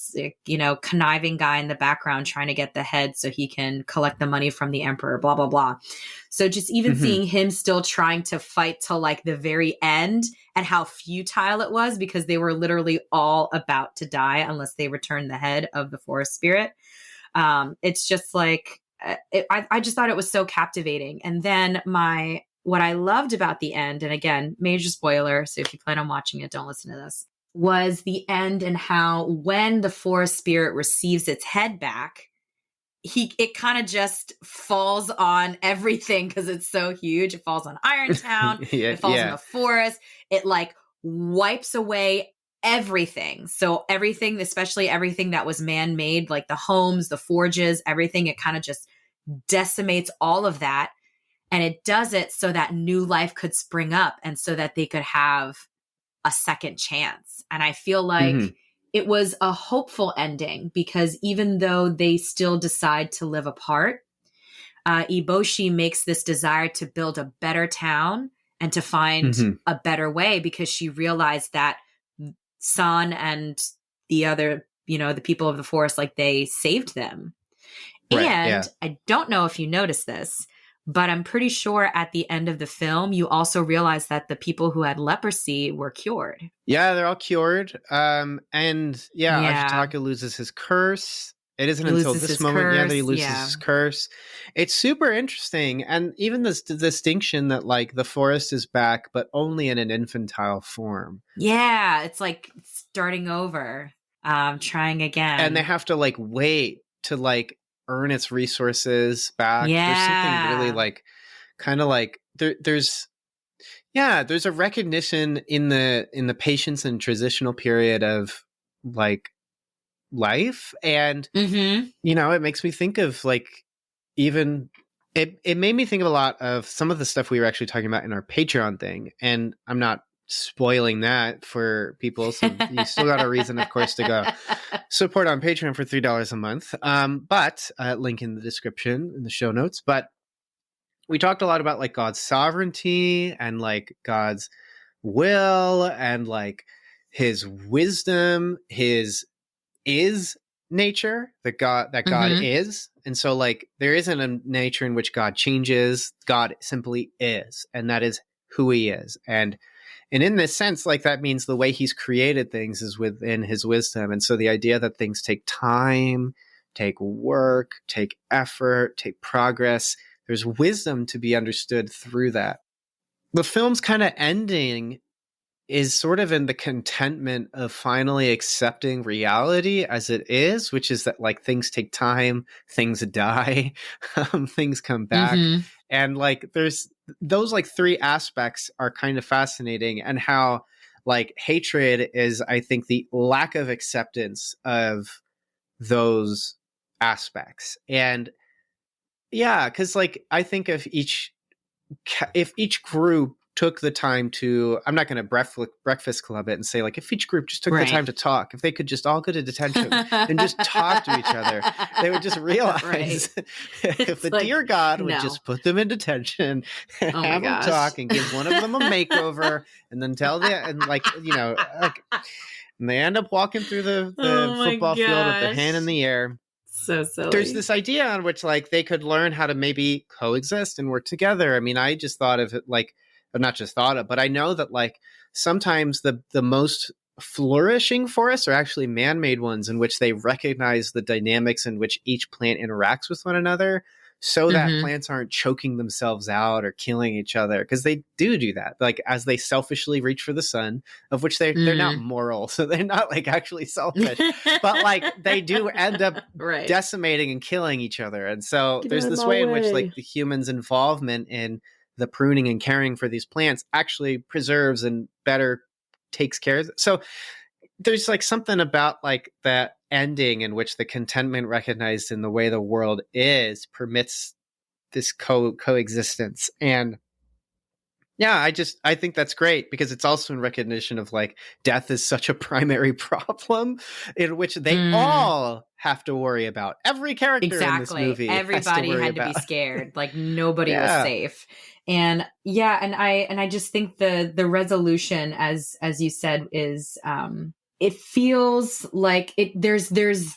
conniving guy in the background trying to get the head so he can collect the money from the emperor, blah, blah, blah. So just even seeing him still trying to fight till like the very end, and how futile it was because they were literally all about to die unless they returned the head of the forest spirit. It's just like, I just thought it was so captivating. And then what I loved about the end, and again, major spoiler, so if you plan on watching it, don't listen to this, was the end, and how when the forest spirit receives its head back, it kind of just falls on everything because it's so huge. It falls on Irontown. It falls in the forest. It like wipes away everything. So everything, especially everything that was man-made, like the homes, the forges, everything, it kind of just decimates all of that. And it does it so that new life could spring up, and so that they could have a second chance. And I feel like it was a hopeful ending, because even though they still decide to live apart, Eboshi makes this desire to build a better town and to find a better way, because she realized that San and the other, the people of the forest, like they saved them. Right, I don't know if you noticed this, but I'm pretty sure at the end of the film, you also realize that the people who had leprosy were cured. Yeah, they're all cured. Ashitaka loses his curse. It isn't until this moment that he loses his curse. It's super interesting. And even this distinction that like the forest is back, but only in an infantile form. Yeah, it's like starting over, trying again. And they have to like wait to like earn its resources back. There's something really like kind of like there's Yeah, there's a recognition in the patience and transitional period of like life, and it makes me think of like even it made me think of a lot of some of the stuff we were actually talking about in our Patreon thing, and I'm not spoiling that for people, so you still got a reason, of course, to go support on Patreon for $3 a month. But link in the description in the show notes. But we talked a lot about like God's sovereignty and like God's will and like his wisdom, his is nature, that God is. And so like there isn't a nature in which God changes. God simply is, and that is who he is. And in this sense, like that means the way he's created things is within his wisdom. And so the idea that things take time, take work, take effort, take progress, there's wisdom to be understood through that. The film's kind of ending is sort of in the contentment of finally accepting reality as it is, which is that like things take time, things die, things come back. And like there's those like three aspects are kind of fascinating, and how like hatred is, I think, the lack of acceptance of those aspects. And yeah, because like I think if each group took the time to, I'm not going to breakfast club it and say like if each group just took the time to talk, if they could just all go to detention and just talk to each other, they would just realize if the like, dear God would just put them in detention and have them talk and give one of them a makeover and then tell them, and like, like, and they end up walking through the football field with their hand in the air. So silly. There's this idea on which like they could learn how to maybe coexist and work together. I mean, I just thought of it like, or not just thought of, but I know that like sometimes the most flourishing forests are actually man-made ones in which they recognize the dynamics in which each plant interacts with one another, so that plants aren't choking themselves out or killing each other, because they do that, like as they selfishly reach for the sun, of which they're not moral, so they're not like actually selfish, but like they do end up decimating and killing each other. And so there's this way in which like the human's involvement in the pruning and caring for these plants actually preserves and better takes care of it. So there's like something about like that ending in which the contentment recognized in the way the world is permits this coexistence. And yeah, I think that's great, because it's also in recognition of like death is such a primary problem in which they all have to worry about. Every character in this movie, everybody had to be scared. Like nobody was safe. And yeah, and I just think the resolution, as you said, is it feels like there's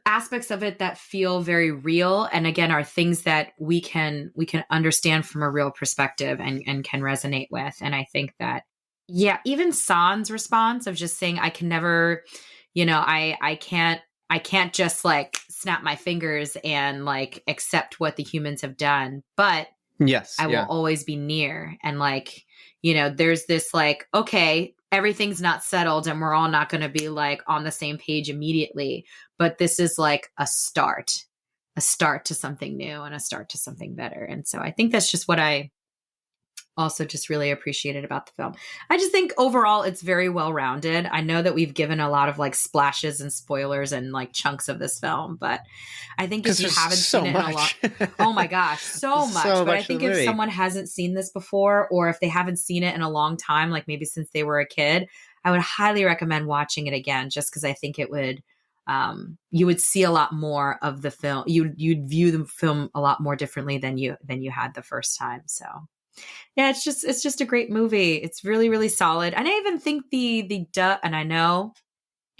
aspects of it that feel very real, and again are things that we can understand from a real perspective and can resonate with. And I think that even San's response of just saying I can never, I can't just like snap my fingers and like accept what the humans have done, but I will always be near. And like, there's this like, okay, everything's not settled and we're all not going to be like on the same page immediately, but this is like a start to something new and a start to something better. And so I think that's just what I also just really appreciated about the film. I just think overall it's very well rounded. I know that we've given a lot of like splashes and spoilers and like chunks of this film, but I think if you haven't seen it in a lot, oh my gosh, so much. But I think if someone hasn't seen this before, or if they haven't seen it in a long time, like maybe since they were a kid, I would highly recommend watching it again, just because I think it would, you would see a lot more of the film. You'd view the film a lot more differently than you had the first time. So yeah, it's just a great movie. It's really, really solid. And I even think the dub, and I know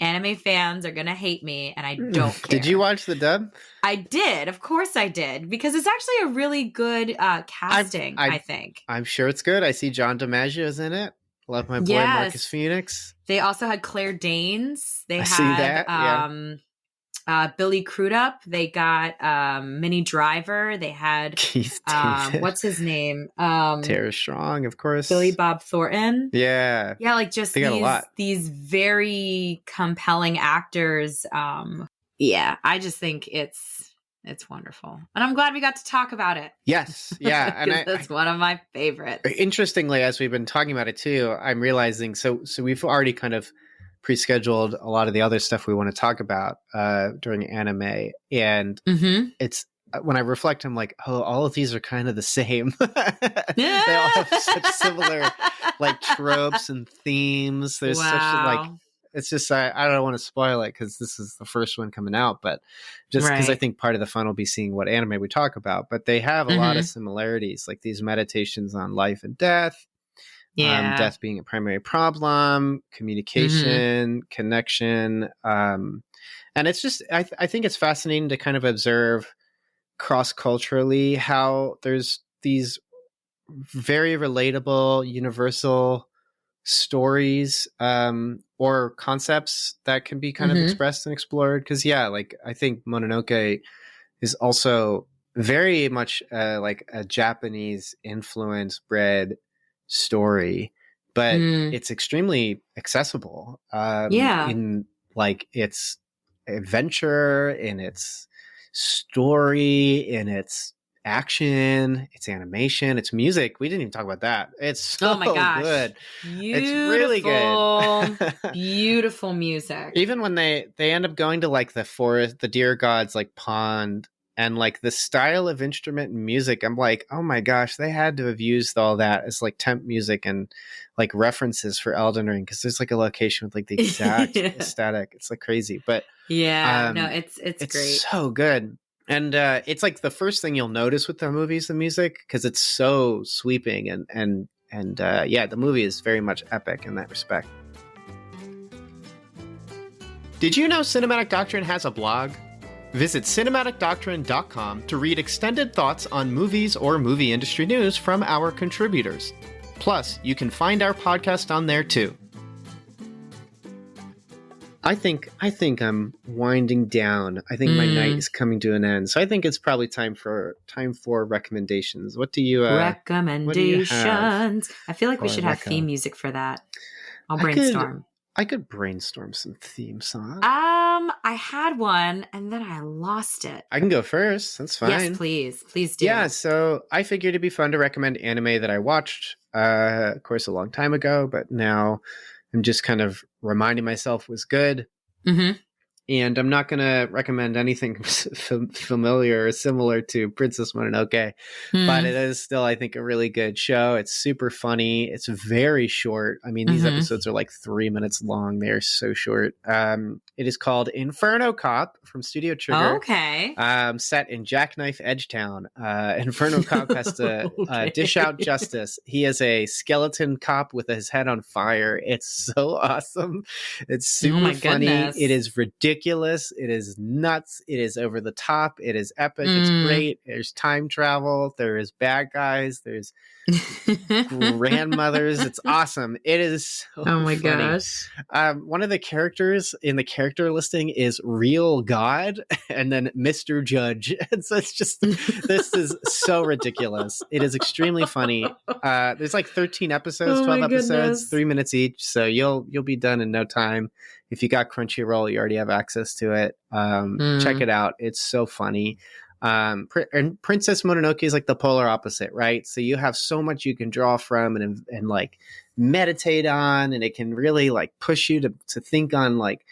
anime fans are going to hate me, and I don't care. Did you watch the dub? I did. Of course I did, because it's actually a really good casting, I think. I'm sure it's good. I see John DiMaggio's in it. Love my boy Marcus Phoenix. They also had Claire Danes. They see that. Billy Crudup. They got Minnie Driver. They had Keith David. What's his name? Tara Strong, of course. Billy Bob Thornton. Yeah. Yeah, like just these very compelling actors. Yeah, I just think it's It's wonderful. And I'm glad we got to talk about it. Yes. Yeah. And that's one of my favorites. Interestingly, as we've been talking about it too, I'm realizing, so we've already kind of pre-scheduled a lot of the other stuff we want to talk about during anime. And it's, when I reflect, I'm like, oh, all of these are kind of the same. They all have such similar like tropes and themes. There's such like, it's just, I don't want to spoil it because this is the first one coming out, but just because I think part of the fun will be seeing what anime we talk about. But they have a lot of similarities, like these meditations on life and death, death being a primary problem, communication, connection. And it's just, I think it's fascinating to kind of observe cross-culturally how there's these very relatable, universal stories or concepts that can be kind of expressed and explored. Because like I think Mononoke is also very much like a Japanese influence bred story, but it's extremely accessible in like its adventure, in its story, in its action, its animation, its music. We didn't even talk about that. It's so good. Beautiful, it's really good. Beautiful music. Even when they end up going to like the forest, the deer god's like pond, and like the style of instrument and music, I'm like, oh my gosh, they had to have used all that as like temp music and like references for Elden Ring, because there's like a location with like the exact aesthetic. It's like crazy, but it's great. So good. And it's like the first thing you'll notice with the movies, the music, because it's so sweeping and the movie is very much epic in that respect. Did you know Cinematic Doctrine has a blog? Visit cinematicdoctrine.com to read extended thoughts on movies or movie industry news from our contributors. Plus, you can find our podcast on there too. I think I'm winding down. I think my night is coming to an end. So I think it's probably time for recommendations. What do you recommendations? I feel like we should have theme music for that. I'll brainstorm. I could brainstorm some theme songs. I had one and then I lost it. I can go first. That's fine. Yes, please. Please do. Yeah, so I figured it'd be fun to recommend anime that I watched, of course, a long time ago, but now I'm just kind of reminding myself was good. And I'm not going to recommend anything familiar or similar to Princess Mononoke, but it is still, I think, a really good show. It's super funny. It's very short. I mean, these episodes are like 3 minutes long. They're so short. It is called Inferno Cop from Studio Trigger. Okay. Set in Jackknife Edgetown. Inferno Cop has to dish out justice. He is a skeleton cop with his head on fire. It's so awesome. It's super funny. Goodness. It is ridiculous. It is nuts. It is over the top. It is epic. It's great. There's time travel. There is bad guys. There's grandmothers. It's awesome. It is so funny. Gosh. One of the characters in the character listing is Real God and then Mr. Judge. And so it's just, this is so ridiculous. It is extremely funny. There's like 13 episodes, 12 episodes, 3 minutes each. So you'll be done in no time. If you got Crunchyroll, you already have access to it. Check it out. It's so funny. And Princess Mononoke is like the polar opposite, right? So you have so much you can draw from and like meditate on, and it can really like push you to think on like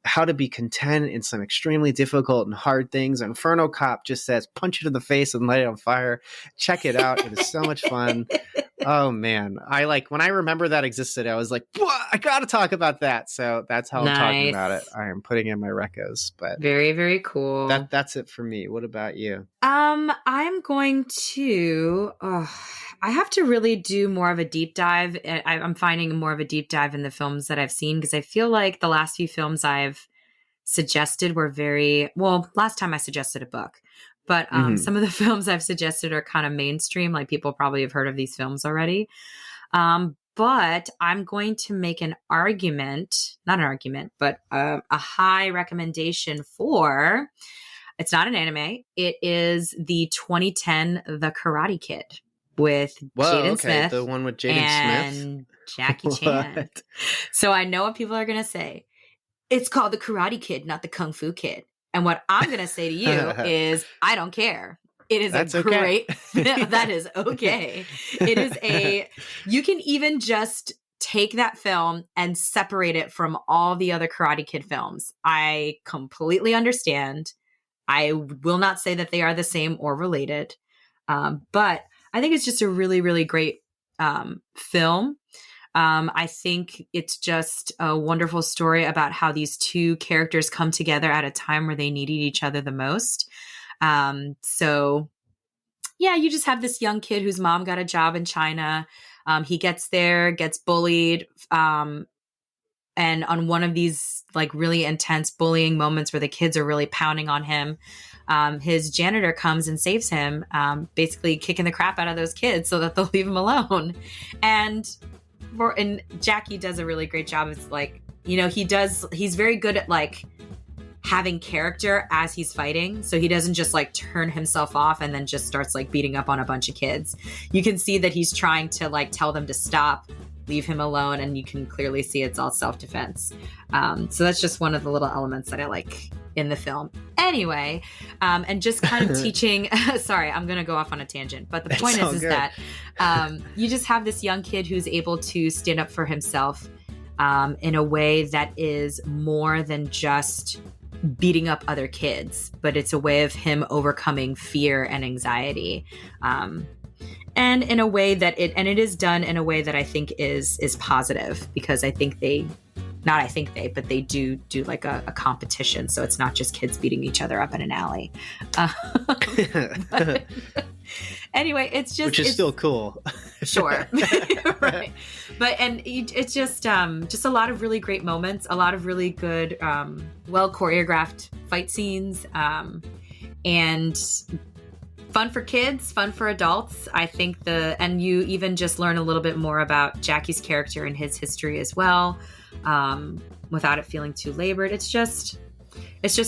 how to be content in some extremely difficult and hard things. Inferno Cop just says, punch it in the face and light it on fire. Check it out. It is so much fun. Oh man. When I remember that existed, I was like, I gotta talk about that. So that's how I'm talking about it. I am putting in my recos, but very, very cool. That's it for me. What about you? I'm going to, I have to really do more of a deep dive. I'm finding more of a deep dive in the films that I've seen, because I feel like the last few films I've suggested were last time I suggested a book, but some of the films I've suggested are kind of mainstream. Like people probably have heard of these films already. But I'm going to make not an argument, but a high recommendation for, it's not an anime. It is the 2010 The Karate Kid with Jaden Smith. The one with Jaden and Smith? Jackie Chan. So I know what people are going to say. It's called The Karate Kid, not The Kung Fu Kid. And what I'm going to say to you is, I don't care. It is That's a great, okay. that is okay. It is you can even just take that film and separate it from all the other Karate Kid films. I completely understand. I will not say that they are the same or related. But I think it's just a really, really great film. I think it's just a wonderful story about how these two characters come together at a time where they needed each other the most. So yeah, you just have this young kid whose mom got a job in China. He gets there, gets bullied. And on one of these like really intense bullying moments where the kids are really pounding on him, his janitor comes and saves him, basically kicking the crap out of those kids so that they'll leave him alone. And Jackie does a really great job. It's like, he's very good at like having character as he's fighting. So he doesn't just like turn himself off and then just starts like beating up on a bunch of kids. You can see that he's trying to like tell them to stop, leave him alone. And you can clearly see it's all self-defense. So that's just one of the little elements that I like in the film. Anyway, and just kind of teaching, sorry, I'm going to go off on a tangent, but the point is that you just have this young kid who's able to stand up for himself in a way that is more than just beating up other kids, but it's a way of him overcoming fear and anxiety. And in a way that it is done in a way that I think is positive, because I think but they do like a competition. So it's not just kids beating each other up in an alley. Anyway, it's still cool. Sure. Right. But, and it's just a lot of really great moments, a lot of really good, well choreographed fight scenes, and fun for kids, fun for adults. I think and you even just learn a little bit more about Jackie's character and his history as well, without it feeling too labored. It's just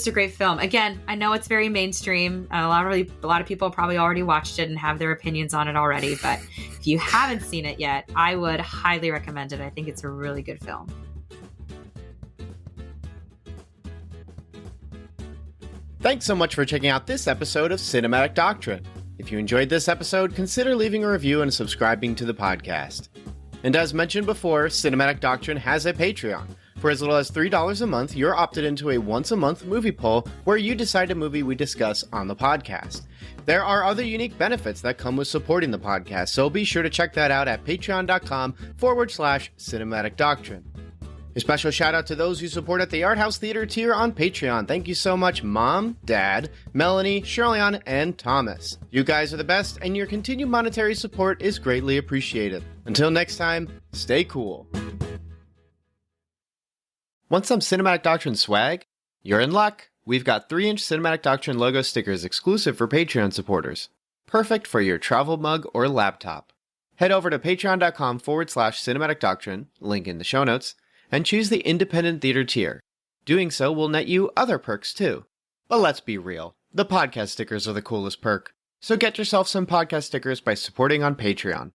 a great film. Again, I know it's very mainstream. A lot of people probably already watched it and have their opinions on it already. But if you haven't seen it yet, I would highly recommend it. I think it's a really good film. Thanks so much for checking out this episode of Cinematic Doctrine. If you enjoyed this episode, consider leaving a review and subscribing to the podcast. And as mentioned before, Cinematic Doctrine has a Patreon. For as little as $3 a month, you're opted into a once-a-month movie poll where you decide a movie we discuss on the podcast. There are other unique benefits that come with supporting the podcast, so be sure to check that out at patreon.com/Cinematic Doctrine. A special shout out to those who support at the Art House Theater tier on Patreon. Thank you so much, Mom, Dad, Melanie, Shirley-Ann, and Thomas. You guys are the best, and your continued monetary support is greatly appreciated. Until next time, stay cool. Want some Cinematic Doctrine swag? You're in luck! We've got 3-inch Cinematic Doctrine logo stickers exclusive for Patreon supporters. Perfect for your travel mug or laptop. Head over to patreon.com/Cinematic Doctrine, link in the show notes, and choose the Independent Theater tier. Doing so will net you other perks too. But let's be real, the podcast stickers are the coolest perk. So get yourself some podcast stickers by supporting on Patreon.